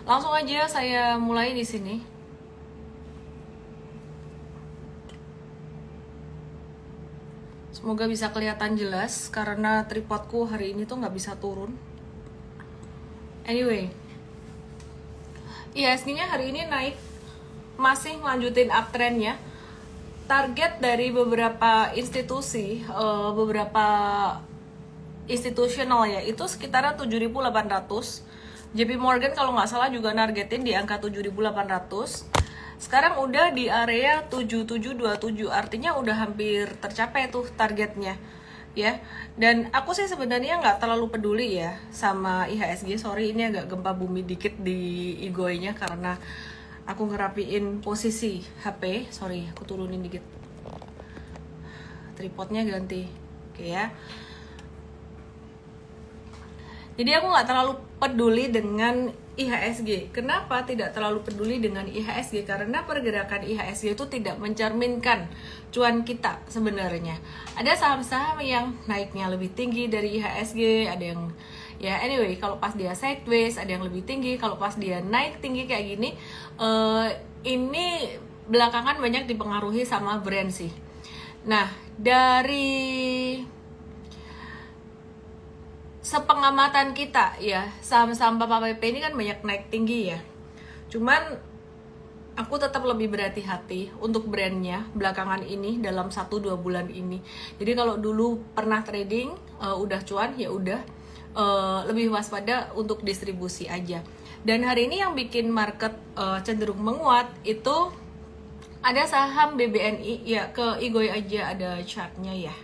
Langsung aja saya mulai di sini. Semoga bisa kelihatan jelas karena tripodku hari ini tuh nggak bisa turun. Anyway, IHSG-nya hari ini naik, masih melanjutin uptrendnya. Target dari beberapa institusi, beberapa institusional ya, itu sekitaran 7.800. JP Morgan kalau nggak salah juga nargetin di angka 7.800. Sekarang udah di area 7727, artinya udah hampir tercapai tuh targetnya ya. Dan aku sih sebenarnya nggak terlalu peduli ya sama IHSG. Sorry, ini agak gempa bumi dikit di igoinya karena aku ngerapiin posisi HP. Sorry, aku turunin dikit, tripodnya ganti. Oke ya. Jadi aku nggak terlalu peduli dengan IHSG. Kenapa tidak terlalu peduli dengan IHSG? Karena pergerakan IHSG itu tidak mencerminkan cuan kita sebenarnya. Ada saham-saham yang naiknya lebih tinggi dari IHSG, ada yang ya anyway, kalau pas dia sideways ada yang lebih tinggi, kalau pas dia naik tinggi kayak gini, ini belakangan banyak dipengaruhi sama brand sih. Nah, dari sepengamatan kita ya, saham-saham Papa PP ini kan banyak naik tinggi ya. Cuman aku tetap lebih berhati-hati untuk brandnya belakangan ini dalam 1-2 bulan ini. Jadi kalau dulu pernah trading udah cuan ya udah, lebih waspada untuk distribusi aja. Dan hari ini yang bikin market cenderung menguat itu ada saham BBNI ya. Ke Igoy aja ada chartnya ya.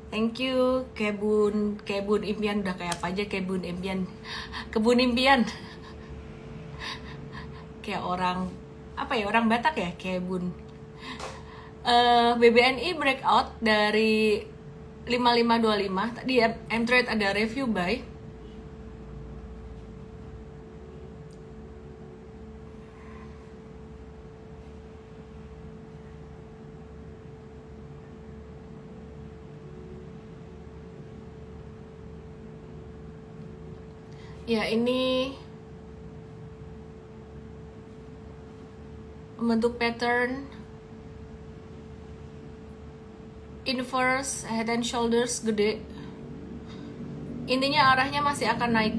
Thank you, kebun impian. Udah kayak apa aja kebun impian. Kebun impian. Kayak orang, apa ya, orang Batak ya, kebun. BBNI breakout dari 5525. Tadi M-Trade ada review buy. Ya, ini membentuk pattern inverse head and shoulders gede. Intinya arahnya masih akan naik.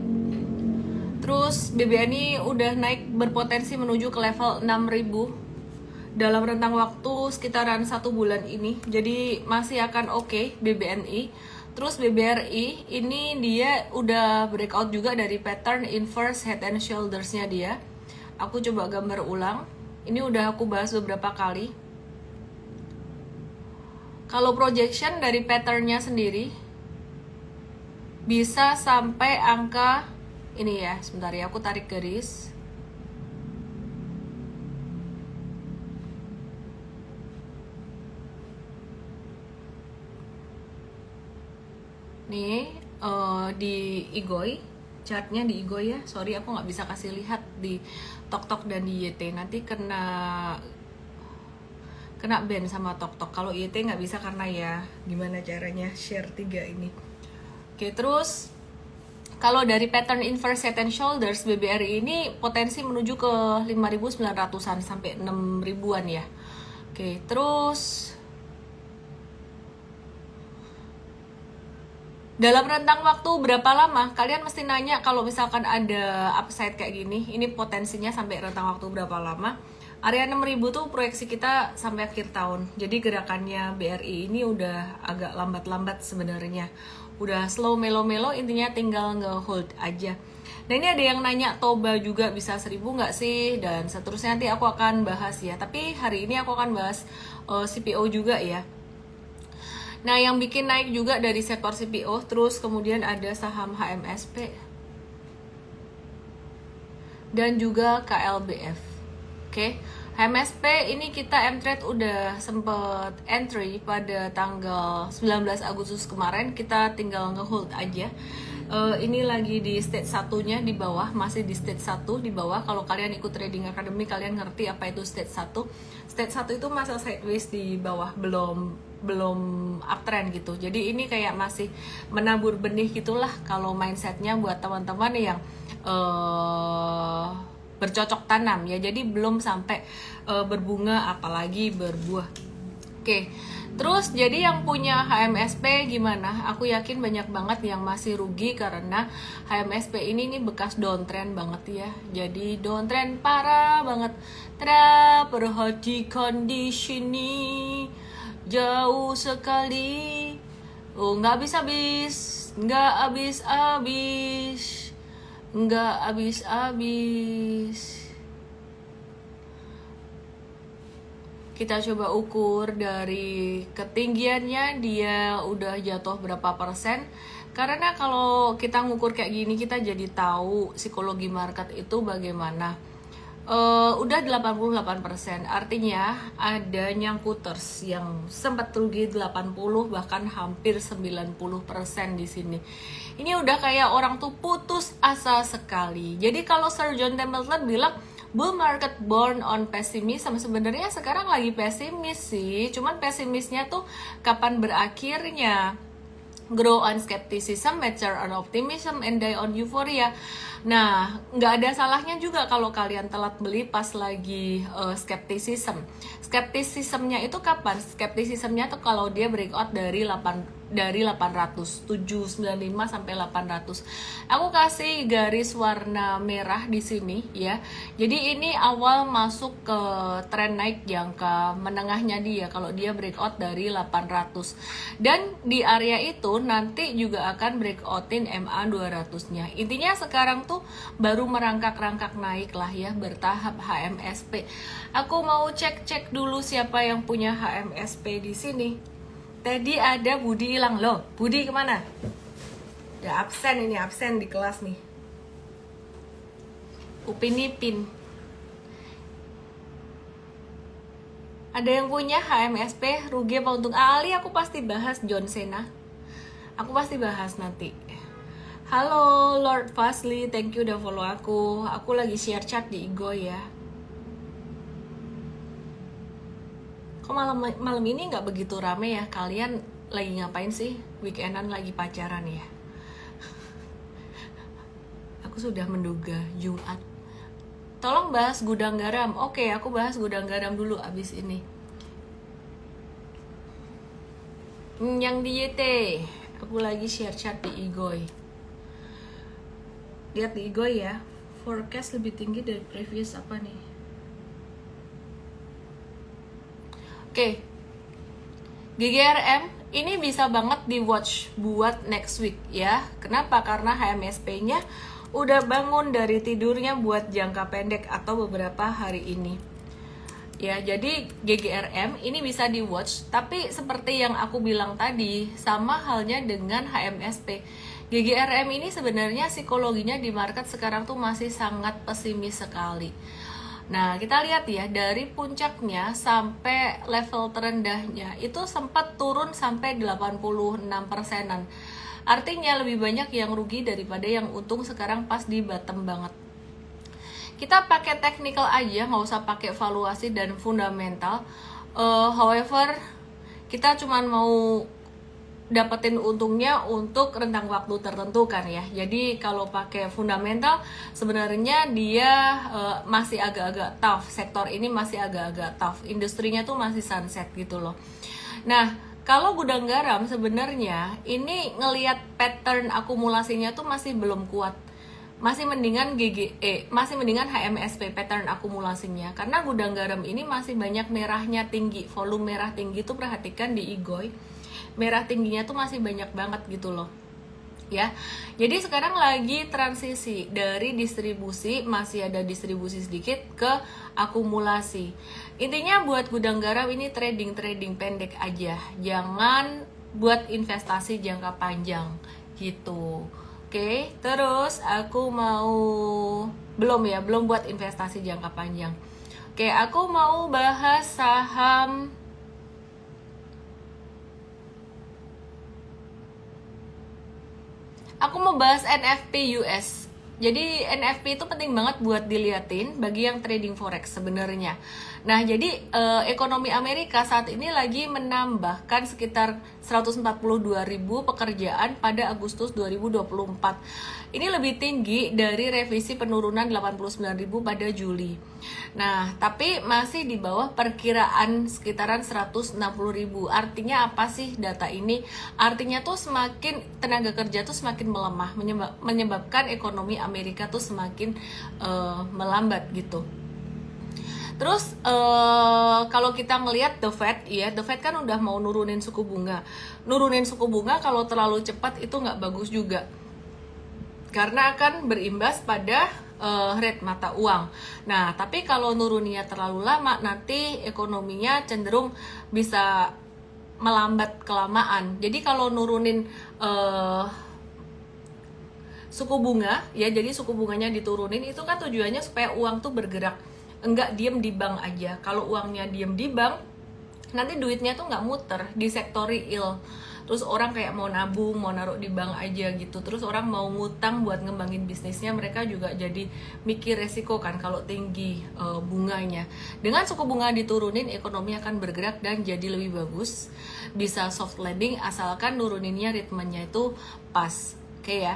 Terus BBNI udah naik berpotensi menuju ke level 6.000 dalam rentang waktu sekitaran 1 bulan ini. Jadi masih akan oke BBNI. Terus BBRI ini dia udah breakout juga dari pattern inverse head and shoulders-nya dia. Aku coba gambar ulang. Ini udah aku bahas beberapa kali. Kalau projection dari pattern-nya sendiri bisa sampai angka ini ya. Sebentar ya, aku tarik garis. Nih, di Igoy, chartnya di Igoy ya. Sorry, aku nggak bisa kasih lihat di TokTok dan di YT. Nanti kena ban sama TokTok. Kalau YT nggak bisa karena ya gimana caranya share 3 ini. Oke, terus kalau dari pattern inverse head and shoulders BBRI ini potensi menuju ke 5.900-an sampai 6.000-an ya. Oke, terus dalam rentang waktu berapa lama? Kalian mesti nanya kalau misalkan ada upside kayak gini, ini potensinya sampai rentang waktu berapa lama? Area 6.000 tuh proyeksi kita sampai akhir tahun. Jadi gerakannya BRI ini udah agak lambat-lambat sebenarnya. Udah slow melo-melo, intinya tinggal nge-hold aja. Nah, ini ada yang nanya Toba juga bisa 1.000 nggak sih? Dan seterusnya nanti aku akan bahas ya. Tapi hari ini aku akan bahas CPO juga ya. Nah, yang bikin naik juga dari sektor CPO, terus kemudian ada saham HMSP dan juga KLBF. Oke, HMSP ini kita M-Trade udah sempet entry pada tanggal 19 Agustus kemarin, kita tinggal nge-hold aja. Ini lagi di stage satunya di bawah, masih di stage 1 di bawah. Kalau kalian ikut trading academy, kalian ngerti apa itu stage 1. Stage 1 itu masa sideways di bawah, belum uptrend gitu. Jadi ini kayak masih menabur benih gitulah kalau mindsetnya buat teman-teman yang bercocok tanam ya. Jadi belum sampai berbunga apalagi berbuah. Oke. Terus jadi yang punya HMSP gimana? Aku yakin banyak banget yang masih rugi karena HMSP ini nih bekas downtrend banget ya. Jadi downtrend parah banget. Perhatikan di sini jauh sekali. Oh, nggak habis-habis, nggak habis-habis, nggak habis-habis. Kita coba ukur dari ketinggiannya dia udah jatuh berapa persen. Karena kalau kita ngukur kayak gini kita jadi tahu psikologi market itu bagaimana. Udah 88%, artinya ada nyangkuters yang sempat rugi 80 bahkan hampir 90% di sini. Ini udah kayak orang tuh putus asa sekali. Jadi kalau Sir John Templeton bilang bull market born on pessimism, sebenarnya sekarang lagi pesimis sih, cuman pesimisnya tuh kapan berakhirnya? Grow on skepticism, mature on optimism, and die on euphoria. Nah, nggak ada salahnya juga kalau kalian telat beli pas lagi skepticism. Skepticismnya itu kapan? Skepticismnya tuh kalau dia breakout dari 800, 795 sampai 800. Aku kasih garis warna merah di sini ya. Jadi ini awal masuk ke tren naik jangka menengahnya dia kalau dia breakout dari 800. Dan di area itu nanti juga akan breakoutin MA 200-nya. Intinya sekarang tuh baru merangkak-rangkak naik lah ya, bertahap HMSP. Aku mau cek dulu siapa yang punya HMSP di sini. Tadi ada Budi hilang loh. Budi kemana? Ya absen ini, absen di kelas nih. Upin Ipin. Ada yang punya HMSP rugi apa untung? Ali aku pasti bahas John Cena. Aku pasti bahas nanti. Halo Lord Fazli, thank you udah follow aku. Aku lagi share chat di Igo ya. Kok malam ini nggak begitu rame ya? Kalian lagi ngapain sih? Weekendan lagi pacaran ya? Aku sudah menduga Jumat. Tolong bahas gudang garam. Oke, aku bahas gudang garam dulu abis ini. Yang di YT, aku lagi share chat di Igoy. Lihat di Igoy ya. Forecast lebih tinggi dari previous apa nih? Oke, GGRM ini bisa banget di watch buat next week ya. Kenapa? Karena HMSP-nya udah bangun dari tidurnya buat jangka pendek atau beberapa hari ini. Ya, jadi GGRM ini bisa di watch, tapi seperti yang aku bilang tadi, sama halnya dengan HMSP. GGRM ini sebenarnya psikologinya di market sekarang tuh masih sangat pesimis sekali. Nah, kita lihat ya, dari puncaknya sampai level terendahnya itu sempat turun sampai 86%-an. Artinya lebih banyak yang rugi daripada yang untung sekarang pas di bottom banget. Kita pakai technical aja, nggak usah pakai valuasi dan fundamental. However, kita cuman mau dapetin untungnya untuk rentang waktu tertentu kan ya. Jadi kalau pakai fundamental sebenarnya dia masih agak-agak tough. Sektor ini masih agak-agak tough. Industrinya tuh masih sunset gitu loh. Nah, kalau gudang garam sebenarnya ini ngelihat pattern akumulasinya tuh masih belum kuat. Masih mendingan masih mendingan HMSP pattern akumulasinya. Karena gudang garam ini masih banyak merahnya tinggi. Volume merah tinggi tuh perhatikan di Igoy. Merah tingginya tuh masih banyak banget gitu loh ya. Jadi sekarang lagi transisi dari distribusi, masih ada distribusi sedikit, ke akumulasi. Intinya buat gudang garam ini trading pendek aja, jangan buat investasi jangka panjang gitu. Oke, terus aku mau belum buat investasi jangka panjang. Oke, aku mau bahas saham Aku mau bahas NFP US. Jadi NFP itu penting banget buat diliatin bagi yang trading forex sebenarnya. Nah, jadi ekonomi Amerika saat ini lagi menambahkan sekitar 142.000 pekerjaan pada Agustus 2024. Ini lebih tinggi dari revisi penurunan 89.000 pada Juli. Nah, tapi masih di bawah perkiraan sekitaran 160.000. Artinya apa sih data ini? Artinya tuh semakin tenaga kerja tuh semakin melemah, menyebabkan ekonomi Amerika tuh semakin melambat gitu. Terus kalau kita ngelihat The Fed, ya The Fed kan udah mau nurunin suku bunga. Nurunin suku bunga kalau terlalu cepat itu nggak bagus juga, karena akan berimbas pada rate mata uang. Nah, tapi kalau nurunnya terlalu lama, nanti ekonominya cenderung bisa melambat kelamaan. Jadi kalau nurunin suku bunga, ya jadi suku bunganya diturunin, itu kan tujuannya supaya uang tuh bergerak, enggak diem di bank aja. Kalau uangnya diem di bank, nanti duitnya tuh nggak muter di sektor real. Terus orang kayak mau nabung, mau naruh di bank aja gitu. Terus orang mau ngutang buat ngembangin bisnisnya, mereka juga jadi mikir resiko kan kalau tinggi bunganya. Dengan suku bunga diturunin, ekonomi akan bergerak dan jadi lebih bagus. Bisa soft landing asalkan nuruninnya ritmenya itu pas. Oke ya.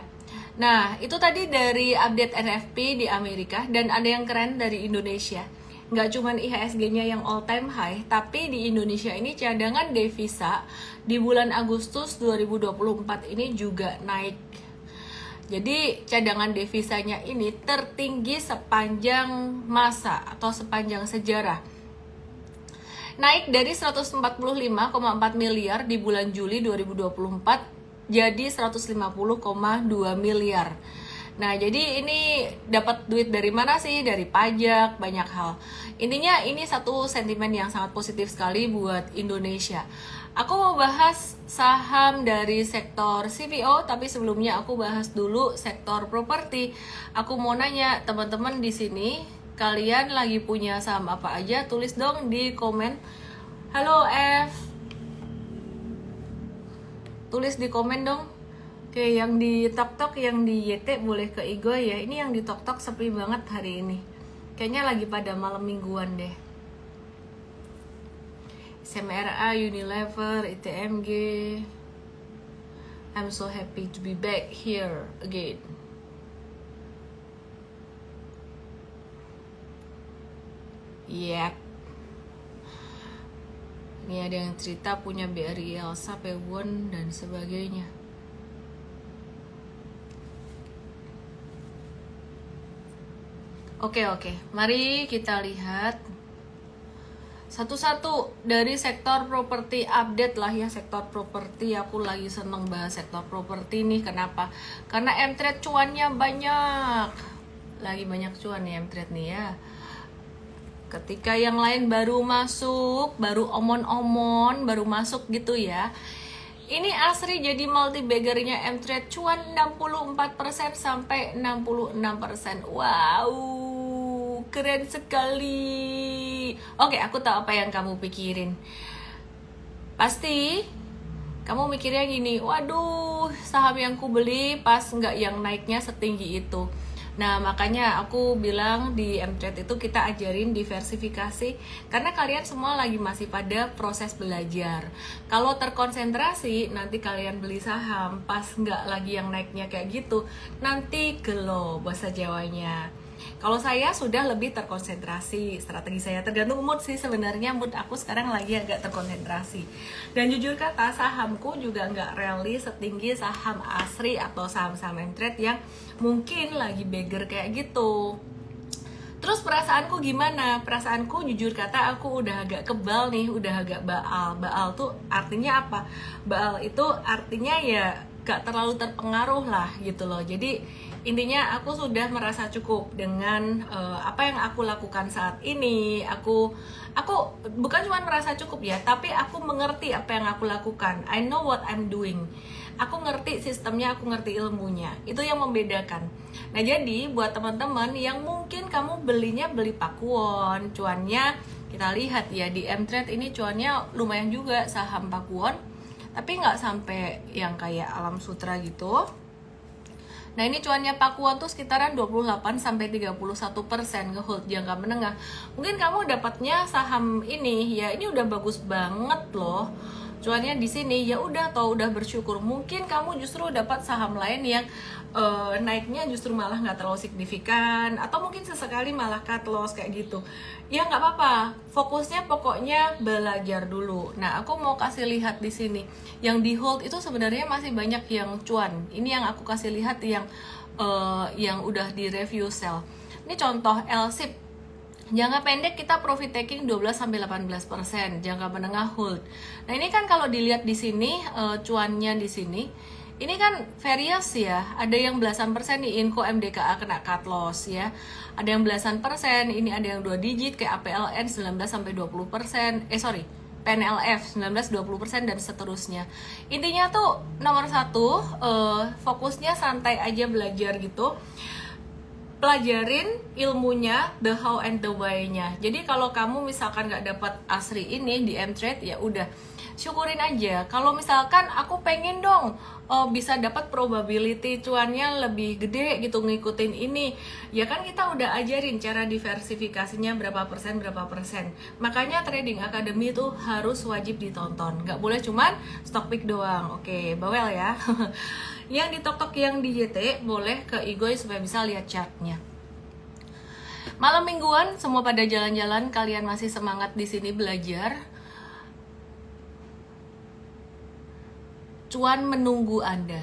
Nah, itu tadi dari update NFP di Amerika, dan ada yang keren dari Indonesia. Nggak cuman IHSG-nya yang all time high, tapi di Indonesia ini cadangan devisa di bulan Agustus 2024 ini juga naik. Jadi cadangan devisanya ini tertinggi sepanjang masa atau sepanjang sejarah. Naik dari 145,4 miliar di bulan Juli 2024 jadi 150,2 miliar. Nah, jadi ini dapat duit dari mana sih? Dari pajak, banyak hal. Intinya ini satu sentimen yang sangat positif sekali buat Indonesia. Aku mau bahas saham dari sektor CPO, tapi sebelumnya aku bahas dulu sektor properti. Aku mau nanya teman-teman di sini, kalian lagi punya saham apa aja? Tulis dong di komen. Halo F. Tulis di komen dong. Oke, yang di TokTok, yang di YT boleh ke Igo ya. Ini yang di TokTok sepi banget hari ini. Kayaknya lagi pada malam mingguan deh. SMRA, Unilever, ITMG. I'm so happy to be back here again. Yep. Ini ada yang cerita punya BRI, Elsa, Pewon, dan sebagainya. Oke, mari kita lihat satu-satu dari sektor properti, update lah ya sektor properti. Aku lagi seneng bahas sektor properti nih. Kenapa? Karena M-Trade cuannya banyak. Lagi banyak cuan nih M-Trade nih ya. Ketika yang lain baru masuk, baru omon-omon, baru masuk gitu ya. Ini Asri jadi multi baggernya M-Trade, cuan 64% sampai 66%. Wow, keren sekali. Oke, aku tahu apa yang kamu pikirin. Pasti kamu mikirnya gini, waduh, saham yang ku beli pas nggak yang naiknya setinggi itu. Nah, makanya aku bilang di M-Trade itu kita ajarin diversifikasi, karena kalian semua lagi masih pada proses belajar. Kalau terkonsentrasi, nanti kalian beli saham pas nggak lagi yang naiknya kayak gitu, nanti gelo bahasa Jawanya. Kalau saya sudah lebih terkonsentrasi, strategi saya tergantung mood sih sebenarnya. Mood aku sekarang lagi agak terkonsentrasi. Dan jujur kata, sahamku juga nggak rally setinggi saham Asri atau saham-saham M-Trade yang mungkin lagi beggar kayak gitu. Terus perasaanku gimana? Perasaanku jujur kata aku udah agak kebal nih, udah agak baal. Baal tuh artinya apa? Baal itu artinya ya gak terlalu terpengaruh lah gitu loh. Jadi intinya aku sudah merasa cukup dengan apa yang aku lakukan saat ini. Aku bukan cuma merasa cukup ya, tapi aku mengerti apa yang aku lakukan. I know what I'm doing. Aku ngerti sistemnya, aku ngerti ilmunya. Itu yang membedakan. Nah, jadi buat teman-teman yang mungkin kamu belinya beli Pakuwon, cuannya kita lihat ya di M-Trade ini cuannya lumayan juga saham Pakuwon, tapi nggak sampai yang kayak Alam Sutra gitu. Nah ini cuannya Pakuan tuh sekitaran 28-31% ngehold jangka menengah. Mungkin kamu dapatnya saham ini ya, ini udah bagus banget loh cuannya di sini, ya udah atau udah bersyukur. Mungkin kamu justru dapat saham lain yang naiknya justru malah nggak terlalu signifikan, atau mungkin sesekali malah cut loss kayak gitu. Ya nggak apa-apa, fokusnya pokoknya belajar dulu. Nah aku mau kasih lihat di sini, yang di hold itu sebenarnya masih banyak yang cuan. Ini yang aku kasih lihat yang udah di review sell. Ini contoh LSIP. Jangka pendek kita profit taking 12-18%, jangka menengah hold. Nah, ini kan kalau dilihat di sini cuannya di sini, ini kan various ya. Ada yang belasan persen nih, Inco MDKA kena cut loss ya. Ada yang belasan persen, ini ada yang 2 digit kayak APLN 19-20%. PNLF 19-20% dan seterusnya. Intinya tuh nomor satu, fokusnya santai aja belajar gitu. Pelajarin ilmunya, the how and the why-nya. Jadi kalau kamu misalkan nggak dapat ASRI ini di M-Trade, ya udah syukurin aja. Kalau misalkan aku pengen dong bisa dapat probability cuannya lebih gede gitu ngikutin ini, ya kan kita udah ajarin cara diversifikasinya berapa persen. Makanya Trading Academy itu harus wajib ditonton, nggak boleh cuman stock pick doang. Oke, bawel ya. Yang di TokTok yang di YT boleh ke Igoy supaya bisa lihat chartnya. Malam mingguan semua pada jalan-jalan, kalian masih semangat di sini belajar. Cuan menunggu Anda,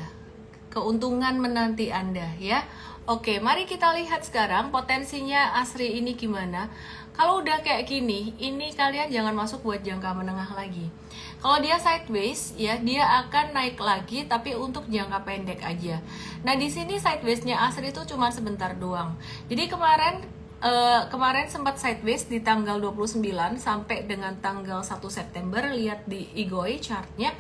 keuntungan menanti Anda ya. Oke, mari kita lihat sekarang potensinya ASRI ini gimana. Kalau udah kayak gini, ini kalian jangan masuk buat jangka menengah lagi. Kalau dia sideways ya, dia akan naik lagi tapi untuk jangka pendek aja. Nah, di sini sideways-nya ASRI itu cuma sebentar doang. Jadi kemarin sempat sideways di tanggal 29 sampai dengan tanggal 1 September, lihat di Igoy chartnya.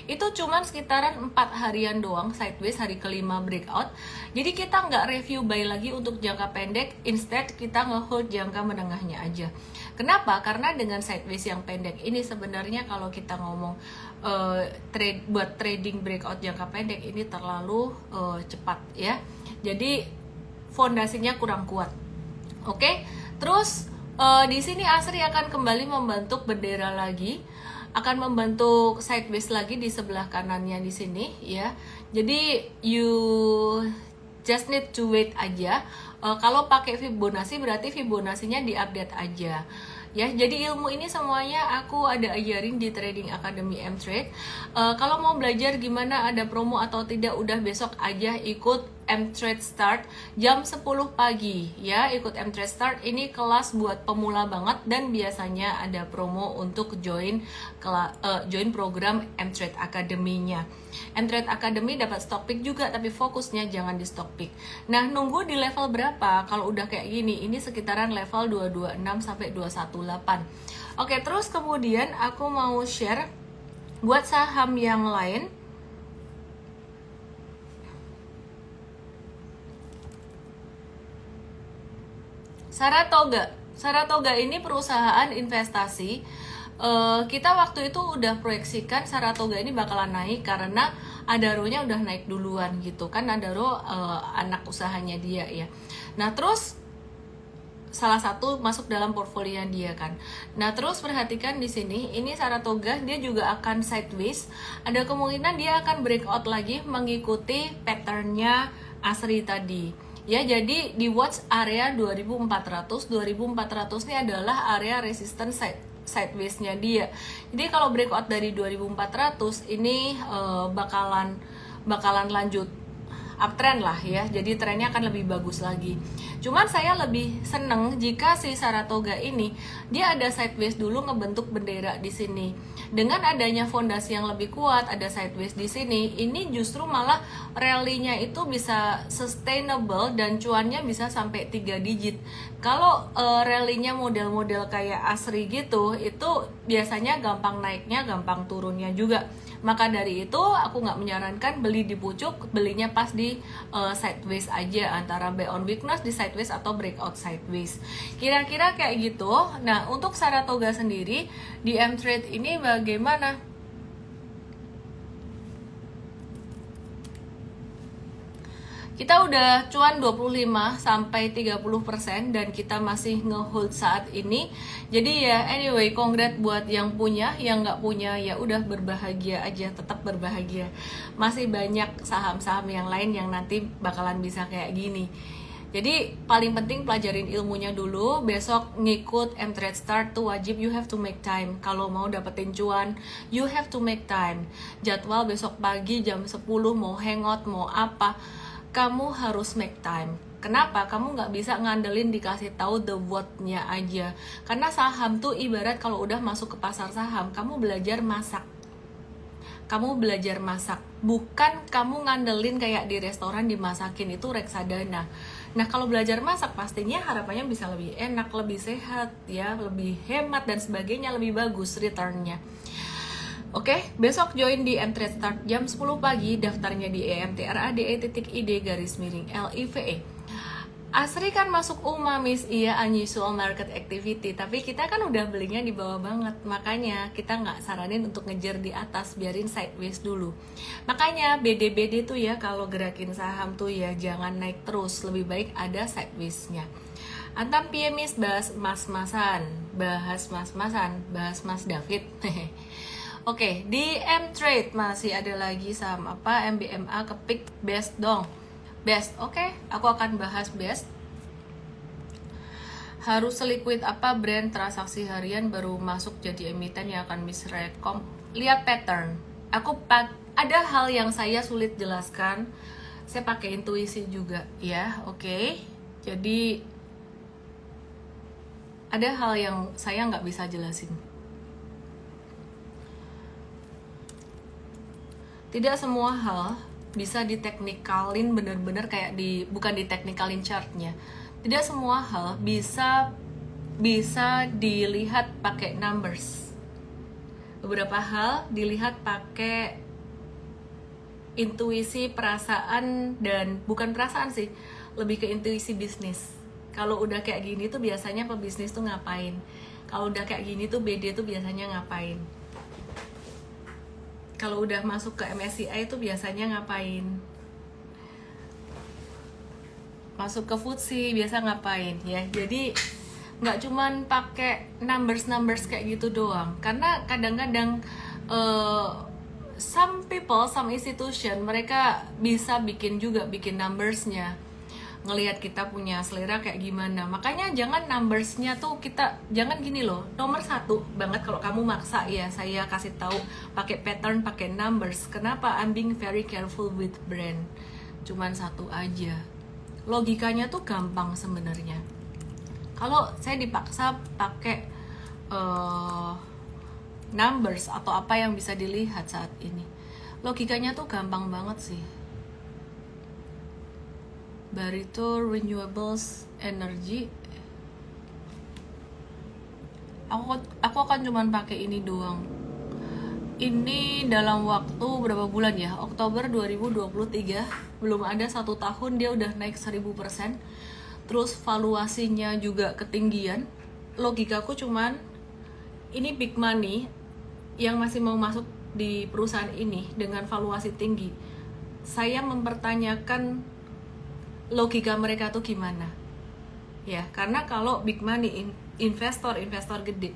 Itu cuman sekitaran 4 harian doang sideways, hari kelima breakout. Jadi kita nggak review buy lagi untuk jangka pendek, instead kita nge-hold jangka menengahnya aja. Kenapa? Karena dengan sideways yang pendek ini sebenarnya kalau kita ngomong buat trading breakout jangka pendek ini terlalu cepat ya. Jadi fondasinya kurang kuat. Oke, terus di sini ASRI akan kembali membentuk bendera lagi, akan membentuk sideways lagi di sebelah kanannya di sini ya. Jadi you just need to wait aja. Kalau pakai Fibonacci berarti Fibonacci-nya diupdate aja. Ya, jadi ilmu ini semuanya aku ada ajarin di Trading Academy M-Trade. Kalau mau belajar gimana ada promo atau tidak, udah besok aja ikut M-Trade Start jam 10 pagi ya. Ikut M-Trade Start, ini kelas buat pemula banget dan biasanya ada promo untuk join program M-Trade Academy-nya. M-Trade Academy dapat stock pick juga, tapi fokusnya jangan di stock pick. Nah, nunggu di level berapa? Kalau udah kayak gini, ini sekitaran level 226 sampai 218. Oke, terus kemudian aku mau share buat saham yang lain. Saratoga ini perusahaan investasi. Kita waktu itu udah proyeksikan Saratoga ini bakalan naik karena Adaro-nya udah naik duluan gitu kan. Adaro anak usahanya dia ya. Nah, terus salah satu masuk dalam portfolio dia kan. Nah, terus perhatikan di sini, ini Saratoga dia juga akan sideways. Ada kemungkinan dia akan breakout lagi mengikuti patternnya ASRI tadi. Ya, jadi di watch area 2400 ini adalah area resistance sideways-nya dia. Jadi kalau breakout dari 2400 ini bakalan lanjut uptrend lah ya. Jadi trennya akan lebih bagus lagi. Cuman saya lebih seneng jika si Saratoga ini dia ada sideways dulu ngebentuk bendera di sini. Dengan adanya fondasi yang lebih kuat, ada sideways di sini, ini justru malah rally-nya itu bisa sustainable dan cuannya bisa sampai 3 digit. Kalau rally-nya model-model kayak ASRI gitu, itu biasanya gampang naiknya, gampang turunnya juga. Maka dari itu aku nggak menyarankan beli di pucuk, belinya pas di sideways aja, antara buy on weakness di sideways atau breakout sideways. Kira-kira kayak gitu. Nah, untuk Saratoga sendiri di M-Trade ini bagaimana? Kita udah cuan 25 sampai 30% dan kita masih ngehold saat ini. Jadi ya anyway, congrats buat yang punya, yang nggak punya ya udah berbahagia aja, tetap berbahagia. Masih banyak saham-saham yang lain yang nanti bakalan bisa kayak gini. Jadi paling penting pelajarin ilmunya dulu. Besok ngikut M-Trade Start tuh wajib, you have to make time. Kalau mau dapetin cuan, you have to make time. Jadwal besok pagi jam 10 mau hangout, mau apa, kamu harus make time. Kenapa? Kamu nggak bisa ngandelin dikasih tahu the what-nya aja. Karena saham tuh ibarat kalau udah masuk ke pasar saham, kamu belajar masak. Kamu belajar masak, bukan kamu ngandelin kayak di restoran dimasakin, itu reksadana. Nah, kalau belajar masak pastinya harapannya bisa lebih enak, lebih sehat, ya, lebih hemat dan sebagainya, lebih bagus return-nya. Oke, besok join di M-Trade Start jam 10 pagi, daftarnya di emtrade.id/LIVE. Asri kan masuk Umamis, iya, unusual market activity, tapi kita kan udah belinya di bawah banget, makanya kita nggak saranin untuk ngejar di atas, biarin sideways dulu. Makanya BD-BD tuh ya, kalau gerakin saham tuh ya jangan naik terus, lebih baik ada sideways-nya. Antam Piemis bahas mas-masan, bahas Mas David. Oke, di M-Trade masih ada lagi saham apa? MBMA kepik best dong. Best, oke, aku akan bahas best. Harus seliquid apa brand transaksi harian baru masuk jadi emiten yang akan misrekom. Lihat pattern. Ada hal yang saya sulit jelaskan. Saya pakai intuisi juga, ya, oke. Jadi ada hal yang saya nggak bisa jelasin. Tidak semua hal bisa diteknikalin bener-bener kayak bukan diteknikalin chartnya. Tidak semua hal bisa dilihat pakai numbers. Beberapa hal dilihat pakai intuisi, perasaan, dan bukan perasaan sih, lebih ke intuisi bisnis. Kalau udah kayak gini tuh biasanya pebisnis tuh ngapain. Kalau udah kayak gini tuh BD tuh biasanya ngapain. Kalau udah masuk ke MSCI itu biasanya ngapain, masuk ke FTSE biasa ngapain ya. Jadi nggak cuman pakai numbers kayak gitu doang, karena kadang-kadang some people, some institution, mereka bisa bikin numbersnya, ngelihat kita punya selera kayak gimana. Makanya jangan numbersnya tuh jangan gini loh, nomor 1 banget kalau kamu maksa ya, saya kasih tahu pakai pattern, pakai numbers. Kenapa? I'm being very careful with brand. Cuman 1 aja. Logikanya tuh gampang sebenarnya. Kalau saya dipaksa pakai numbers atau apa yang bisa dilihat saat ini, logikanya tuh gampang banget sih. Barito Renewables Energy, aku akan cuman pakai ini doang. Ini dalam waktu berapa bulan ya? Oktober 2023, belum ada 1 tahun dia udah naik 1000%. Terus valuasinya juga ketinggian. Logikaku cuman ini big money yang masih mau masuk di perusahaan ini dengan valuasi tinggi. Saya mempertanyakan logika mereka tuh gimana ya, karena kalau big money investor gede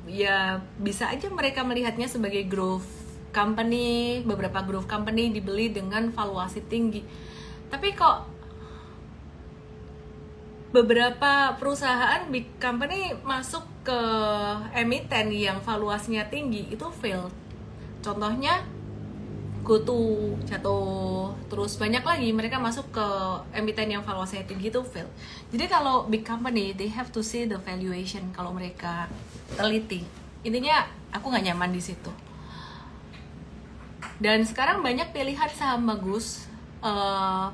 ya bisa aja mereka melihatnya sebagai growth company, beberapa growth company dibeli dengan valuasi tinggi. Tapi kok beberapa perusahaan big company masuk ke emiten yang valuasinya tinggi itu fail. Contohnya GoTo jatuh, terus banyak lagi mereka masuk ke emiten yang valuasinya tinggi itu fail. Jadi kalau big company, they have to see the valuation kalau mereka teliti. Intinya aku nggak nyaman di situ. Dan sekarang banyak pilihan saham bagus,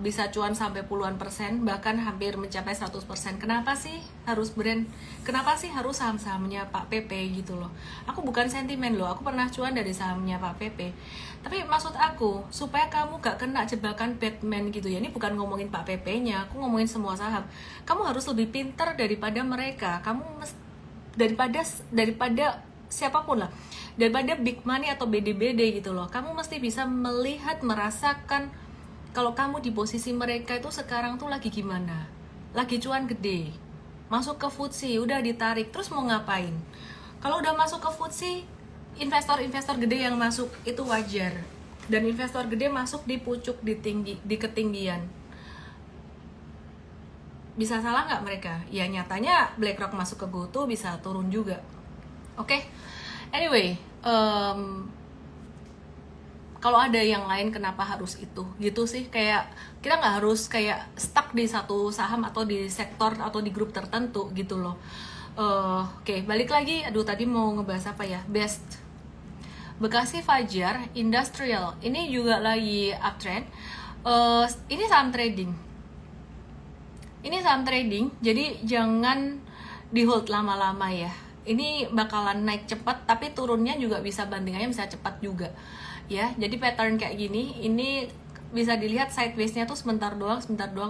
bisa cuan sampai puluhan persen, bahkan hampir mencapai 100%. Kenapa sih harus brand? Kenapa sih harus saham-sahamnya Pak PP gitu loh? Aku bukan sentimen loh, aku pernah cuan dari sahamnya Pak PP. Tapi maksud aku, supaya kamu gak kena jebakan Batman gitu ya. Ini bukan ngomongin Pak PP-nya, aku ngomongin semua saham. Kamu harus lebih pintar daripada mereka. Daripada siapapun lah. Daripada big money atau BD-BD gitu loh. Kamu mesti bisa melihat, merasakan kalau kamu di posisi mereka itu sekarang tuh lagi gimana? Lagi cuan gede, masuk ke FTSE udah ditarik, terus mau ngapain? Kalau udah masuk ke FTSE, investor-investor gede yang masuk itu wajar, dan investor gede masuk di pucuk, di ketinggian. Bisa salah nggak mereka? Ya nyatanya BlackRock masuk ke GoTo bisa turun juga. Oke, anyway, kalau ada yang lain kenapa harus itu gitu sih, kayak kita nggak harus kayak stuck di satu saham atau di sektor atau di grup tertentu gitu loh. Oke, balik lagi. Aduh, tadi mau ngebahas apa ya? Best Bekasi Fajar Industrial ini juga lagi uptrend. Ini saham trading. Ini saham trading, jadi jangan di hold lama-lama ya. Ini bakalan naik cepat, tapi turunnya juga bisa bandingannya bisa cepat juga. Ya, jadi pattern kayak gini, ini bisa dilihat sideways-nya tuh sebentar doang,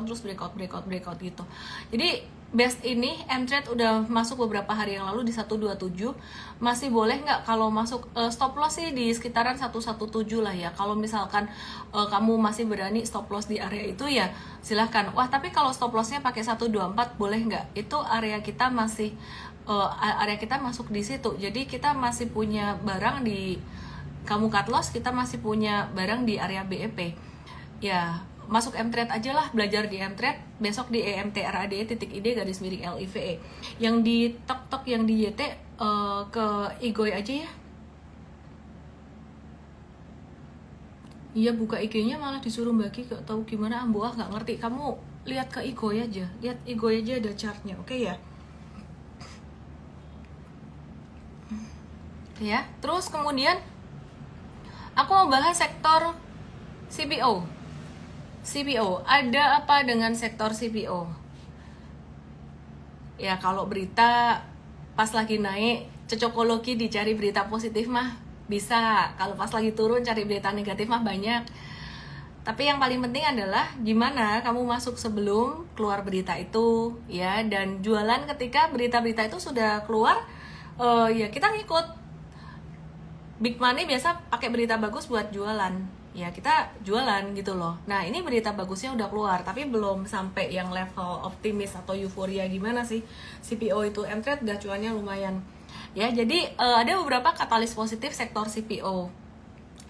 terus breakout gitu. Jadi best ini M-Trade udah masuk beberapa hari yang lalu di 127. Masih boleh nggak kalau masuk? Stop loss sih di sekitaran 117 lah ya. Kalau misalkan kamu masih berani stop loss di area itu ya silahkan. Wah, tapi kalau stop lossnya pakai 124 boleh nggak? Itu area kita masih area kita masuk di situ. Jadi kita masih punya barang di, kamu cut loss, kita masih punya barang di area BEP. Ya, masuk M-Trade aja lah, belajar di M-Trade, besok di EMTRADE.ID garis miring LIVE. Yang di tok yang di YT ke Igoy aja ya. Iya, buka IG-nya malah disuruh bagi, gak tahu gimana, ambuah nggak ngerti. Kamu lihat ke Igoy aja, lihat Igoy aja ada chartnya, oke ya? Ya, terus kemudian aku mau bahas sektor CPO. Ada apa dengan sektor CPO? Ya, kalau berita pas lagi naik, cocokologi dicari berita positif mah bisa. Kalau pas lagi turun cari berita negatif mah banyak. Tapi yang paling penting adalah gimana kamu masuk sebelum keluar berita itu, ya. Dan jualan ketika berita-berita itu sudah keluar, ya kita ngikut. Big money biasa pakai berita bagus buat jualan. Ya kita jualan gitu loh. Nah, ini berita bagusnya udah keluar, tapi belum sampai yang level optimis atau euforia gimana sih. CPO itu M-Trade udah cuannya lumayan. Ya, jadi ada beberapa katalis positif sektor CPO.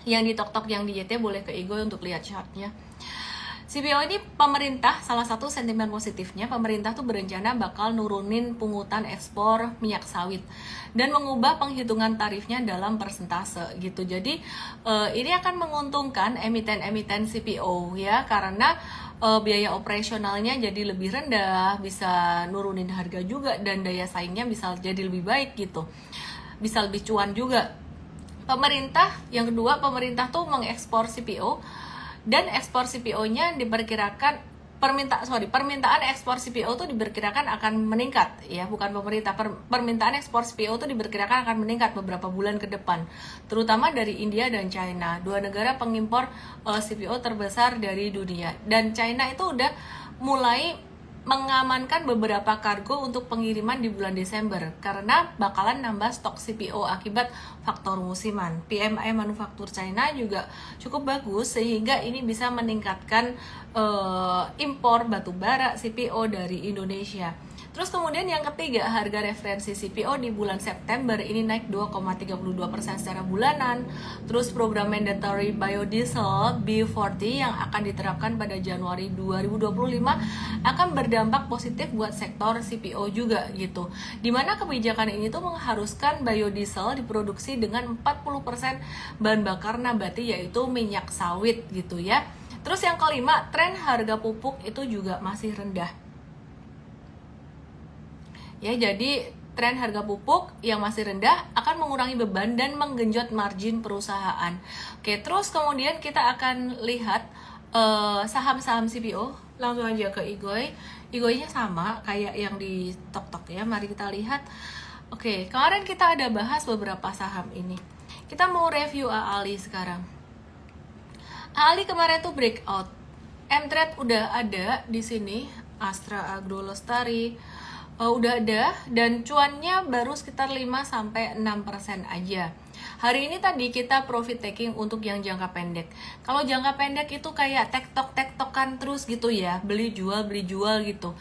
Yang di tok yang di YT boleh ke Igo untuk lihat chartnya. CPO ini pemerintah, salah satu sentimen positifnya, pemerintah tuh berencana bakal nurunin pungutan ekspor minyak sawit dan mengubah penghitungan tarifnya dalam persentase gitu. Jadi ini akan menguntungkan emiten-emiten CPO ya, karena biaya operasionalnya jadi lebih rendah, bisa nurunin harga juga, dan daya saingnya bisa jadi lebih baik gitu, bisa lebih cuan juga. Pemerintah, yang kedua, pemerintah tuh mengekspor CPO, dan ekspor CPO-nya diperkirakan permintaan ekspor CPO itu diperkirakan akan meningkat ya, bukan pemerintah. Permintaan ekspor CPO itu diperkirakan akan meningkat beberapa bulan ke depan, terutama dari India dan China, dua negara pengimpor CPO terbesar dari dunia. Dan China itu udah mulai mengamankan beberapa kargo untuk pengiriman di bulan Desember karena bakalan nambah stok CPO akibat faktor musiman. PMI manufaktur China juga cukup bagus sehingga ini bisa meningkatkan impor batu bara CPO dari Indonesia. Terus kemudian yang ketiga, harga referensi CPO di bulan September ini naik 2,32% secara bulanan. Terus program mandatory biodiesel B40 yang akan diterapkan pada Januari 2025 akan berdampak positif buat sektor CPO juga gitu. Dimana kebijakan ini tuh mengharuskan biodiesel diproduksi dengan 40% bahan bakar nabati, yaitu minyak sawit gitu ya. Terus yang kelima, tren harga pupuk itu juga masih rendah. Ya, jadi tren harga pupuk yang masih rendah akan mengurangi beban dan menggenjot margin perusahaan. Oke, terus kemudian kita akan lihat saham-saham CPO. Langsung aja ke Igoy. Igoy-nya sama kayak yang di tok ya. Mari kita lihat. Oke, kemarin kita ada bahas beberapa saham ini. Kita mau review AALI sekarang. AALI kemarin tuh breakout. M-Trade udah ada di sini, Astra Agro Lestari udah ada, dan cuannya baru sekitar 5-6% aja. Hari ini tadi kita profit taking untuk yang jangka pendek. Kalau jangka pendek itu kayak tektokan terus gitu ya, beli jual gitu.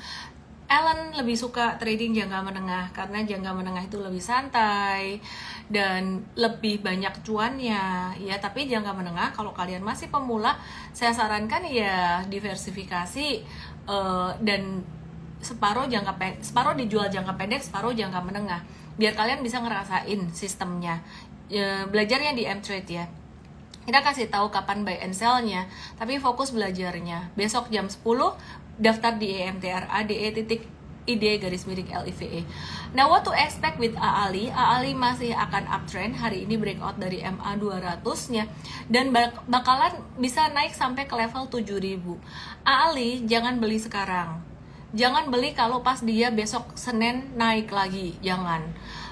Ellen lebih suka trading jangka menengah karena jangka menengah itu lebih santai dan lebih banyak cuannya ya. Tapi jangka menengah kalau kalian masih pemula, saya sarankan ya diversifikasi dan separuh dijual jangka pendek, separuh jangka menengah, biar kalian bisa ngerasain sistemnya. Belajarnya di M-Trade ya. Kita kasih tahu kapan buy and sell-nya, tapi fokus belajarnya. Besok jam 10 daftar di emtrade.id garis miring LIVE. Nah, what to expect with AALI? AALI masih akan uptrend. Hari ini breakout dari MA 200-nya dan bakalan bisa naik sampai ke level 7000. AALI jangan beli sekarang. Jangan beli kalau pas dia besok Senin naik lagi, jangan.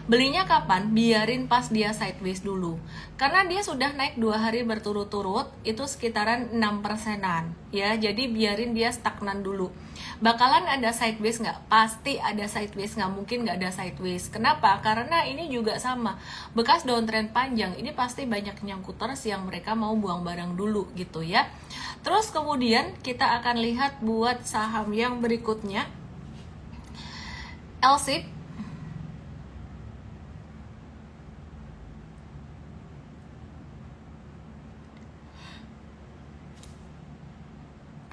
Belinya kapan? Biarin pas dia sideways dulu. Karena dia sudah naik 2 hari berturut-turut, itu sekitaran 6%-an. Ya, jadi biarin dia stagnan dulu. Bakalan ada sideways nggak? Pasti ada sideways, nggak mungkin nggak ada sideways. Kenapa? Karena ini juga sama. Bekas downtrend panjang, ini pasti banyak nyangkuters yang mereka mau buang barang dulu gitu ya. Terus kemudian kita akan lihat buat saham yang berikutnya. LSIP.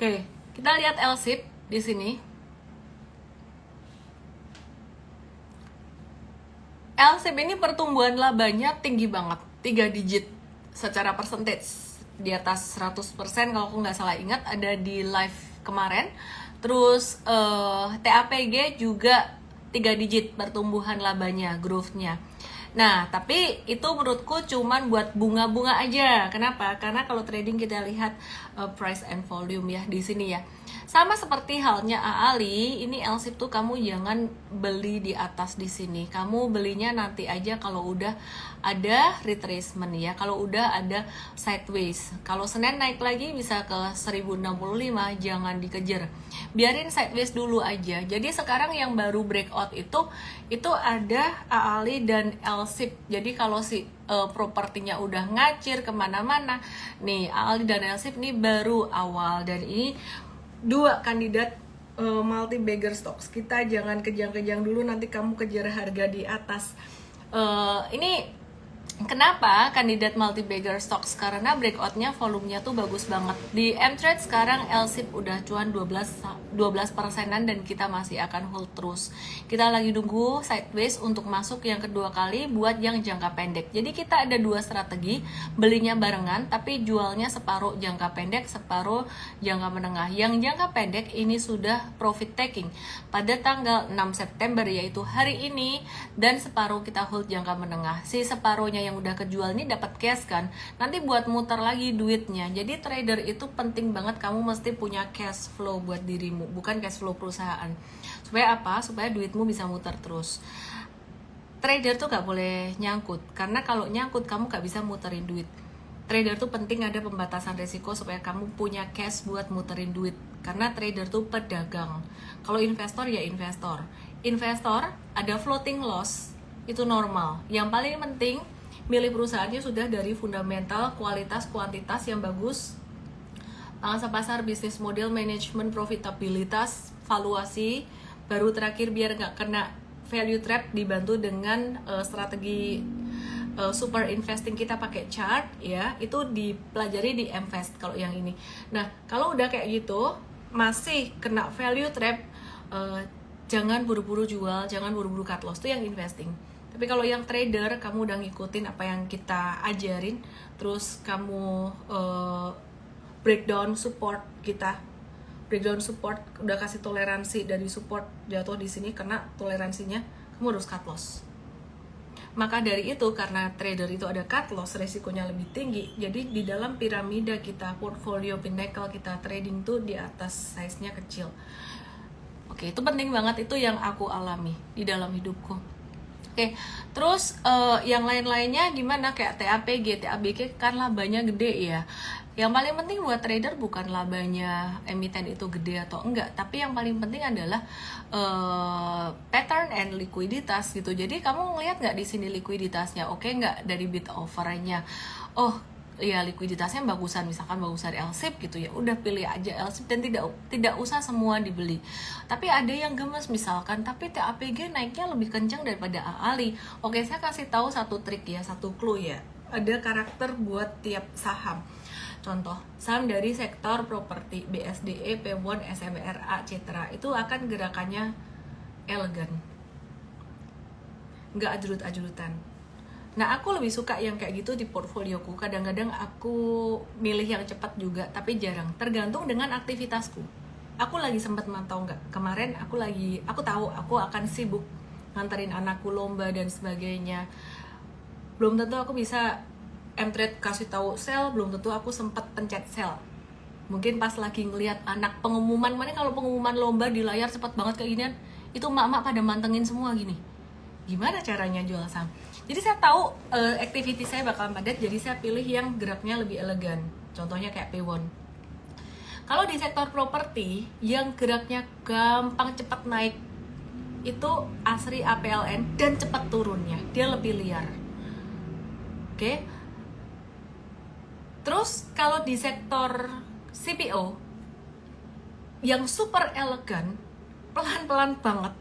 Oke, kita lihat LSIP di sini. LSIP ini pertumbuhan labanya tinggi banget, 3 digit secara percentage, di atas 100% kalau aku nggak salah ingat, ada di live kemarin. Terus TAPG juga 3 digit pertumbuhan labanya, growth-nya. Nah, tapi itu menurutku cuman buat bunga-bunga aja. Kenapa? Karena kalau trading kita lihat price and volume ya di sini ya. Sama seperti halnya AALI, ini LSIP tuh kamu jangan beli di atas di sini. Kamu belinya nanti aja kalau udah ada retracement ya, kalau udah ada sideways. Kalau Senin naik lagi bisa ke 1065, jangan dikejar. Biarin sideways dulu aja. Jadi sekarang yang baru breakout itu ada AALI dan LSIP. Jadi kalau si propertinya udah ngacir kemana-mana, nih AALI dan LSIP nih baru awal, dan ini 2 kandidat multi bagger stocks. Kita jangan kejang-kejang dulu, nanti kamu kejar harga di atas. Ini kenapa kandidat multi bagger stocks? Karena breakoutnya volumenya tuh bagus banget. Di M-Trade sekarang LSIP udah cuan 12%-an dan kita masih akan hold terus. Kita lagi nunggu sideways untuk masuk yang kedua kali buat yang jangka pendek. Jadi kita ada 2 strategi, belinya barengan tapi jualnya separuh jangka pendek, separuh jangka menengah. Yang jangka pendek ini sudah profit taking pada tanggal 6 September yaitu hari ini, dan separuh kita hold jangka menengah. Si separuhnya yang udah kejual ini dapat cash kan, nanti buat muter lagi duitnya. Jadi trader itu penting banget, kamu mesti punya cash flow buat dirimu, bukan cash flow perusahaan. Supaya apa? Supaya duitmu bisa muter terus. Trader tuh gak boleh nyangkut, karena kalau nyangkut kamu gak bisa muterin duit. Trader tuh penting ada pembatasan resiko supaya kamu punya cash buat muterin duit, karena trader tuh pedagang. Kalau investor ya investor ada floating loss, itu normal. Yang paling penting milih perusahaannya sudah dari fundamental, kualitas, kuantitas yang bagus, pangsa pasar, bisnis model, manajemen, profitabilitas, valuasi, baru terakhir biar nggak kena value trap, dibantu dengan strategi super investing kita pakai chart ya, itu dipelajari di Mvest kalau yang ini. Nah, kalau udah kayak gitu masih kena value trap, jangan buru-buru jual, jangan buru-buru cut loss, itu yang investing. Tapi kalau yang trader, kamu udah ngikutin apa yang kita ajarin, terus kamu breakdown support kita, udah kasih toleransi dari support jatuh di sini, karena toleransinya kamu harus cut loss. Maka dari itu, karena trader itu ada cut loss, resikonya lebih tinggi. Jadi di dalam piramida kita, portfolio Pinnacle kita trading tuh di atas size-nya kecil. Oke, itu penting banget, itu yang aku alami di dalam hidupku. Oke, terus yang lain-lainnya gimana? Kayak TAPG kan labanya gede ya. Yang paling penting buat trader bukan labanya emiten itu gede atau enggak, tapi yang paling penting adalah pattern and likuiditas gitu. Jadi kamu ngelihat nggak di sini likuiditasnya oke nggak dari bid overnya? Oh ya likuiditasnya bagusan, misalkan bagusan LSIP gitu ya, udah pilih aja LSIP dan tidak usah semua dibeli. Tapi ada yang gemes misalkan, tapi TAPG naiknya lebih kencang daripada AALI. Oke, saya kasih tahu satu trik ya, satu clue ya. Ada karakter buat tiap saham. Contoh, saham dari sektor properti BSDE, P1, SMRA, Citra itu akan gerakannya elegan, nggak ajrut-ajrutan. Nah, aku lebih suka yang kayak gitu di portfolioku. Kadang-kadang aku milih yang cepat juga, tapi jarang. Tergantung dengan aktivitasku. Aku lagi sempat mantau nggak? Kemarin aku tahu aku akan sibuk nganterin anakku lomba dan sebagainya. Belum tentu aku bisa M-Trade kasih tahu sell, belum tentu aku sempat pencet sell. Mungkin pas lagi ngelihat anak pengumuman, mana kalau pengumuman lomba di layar cepat banget kayak ginian, itu emak-emak pada mantengin semua gini. Gimana caranya jual saham? Jadi saya tahu activity saya bakal padat, jadi saya pilih yang geraknya lebih elegan. Contohnya kayak P1. Kalau di sektor properti yang geraknya gampang cepat naik, itu ASRI, APLN, dan cepat turunnya, dia lebih liar. Oke. Terus kalau di sektor CPO yang super elegan, pelan-pelan banget,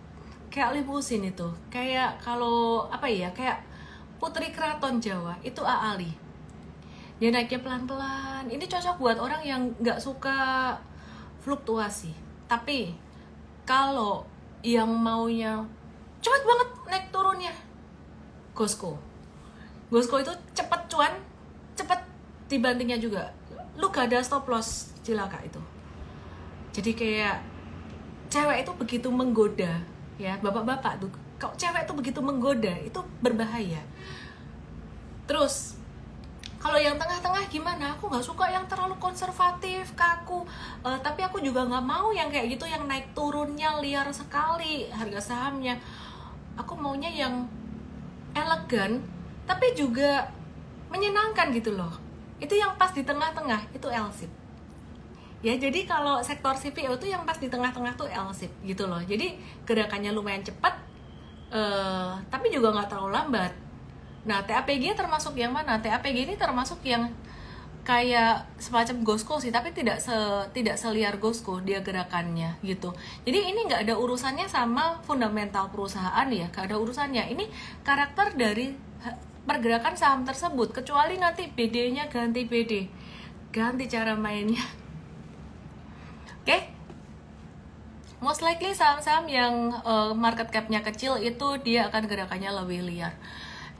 kayak limusin itu, kayak kalau apa ya, kayak Putri Keraton Jawa, itu AALI. Dia naiknya pelan-pelan. Ini cocok buat orang yang nggak suka fluktuasi. Tapi kalau yang maunya cepet banget naik turunnya, Gosco itu cepet cuan, cepet dibantingnya juga. Lu gak ada stop loss, cilaka itu. Jadi kayak cewek itu begitu menggoda ya, bapak-bapak tuh, kok cewek itu begitu menggoda, itu berbahaya. Terus kalau yang tengah-tengah gimana? Aku nggak suka yang terlalu konservatif, kaku. Tapi aku juga nggak mau yang kayak gitu, yang naik turunnya liar sekali harga sahamnya. Aku maunya yang elegan, tapi juga menyenangkan gitu loh. Itu yang pas di tengah-tengah, itu LSIP. Ya, jadi kalau sektor CPO itu yang pas di tengah-tengah tuh LSIP gitu loh. Jadi gerakannya lumayan cepat, tapi juga nggak terlalu lambat. Nah, TAPG termasuk yang mana? TAPG ini termasuk yang kayak semacam Gosco sih, tapi tidak seliar Gosco dia gerakannya gitu. Jadi ini nggak ada urusannya sama fundamental perusahaan ya, nggak ada urusannya. Ini karakter dari pergerakan saham tersebut, kecuali nanti BD-nya ganti BD, ganti cara mainnya. Oke? Most likely saham-saham yang market cap-nya kecil itu dia akan gerakannya lebih liar.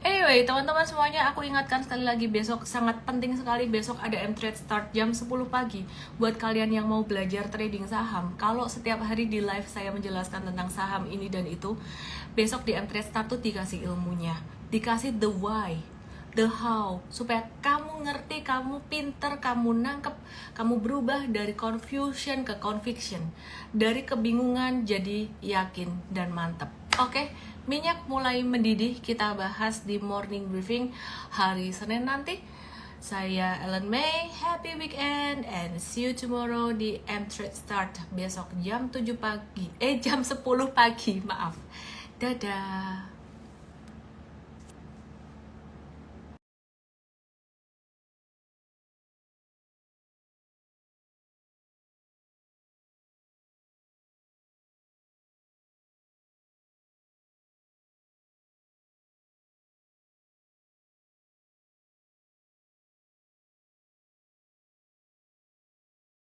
Anyway, teman-teman semuanya, aku ingatkan sekali lagi, besok sangat penting sekali, besok ada M-Trade start jam 10 pagi. Buat kalian yang mau belajar trading saham, kalau setiap hari di live saya menjelaskan tentang saham ini dan itu, besok di M-Trade start tuh dikasih ilmunya, dikasih the why, the how, supaya kamu ngerti, kamu pinter, kamu nangkep, kamu berubah dari confusion ke conviction, dari kebingungan jadi yakin dan mantep. Oke? Minyak mulai mendidih, kita bahas di morning briefing hari Senin nanti. Saya Ellen May, happy weekend and see you tomorrow di M-Trade start besok jam 7 pagi, jam 10 pagi, maaf. Dadah.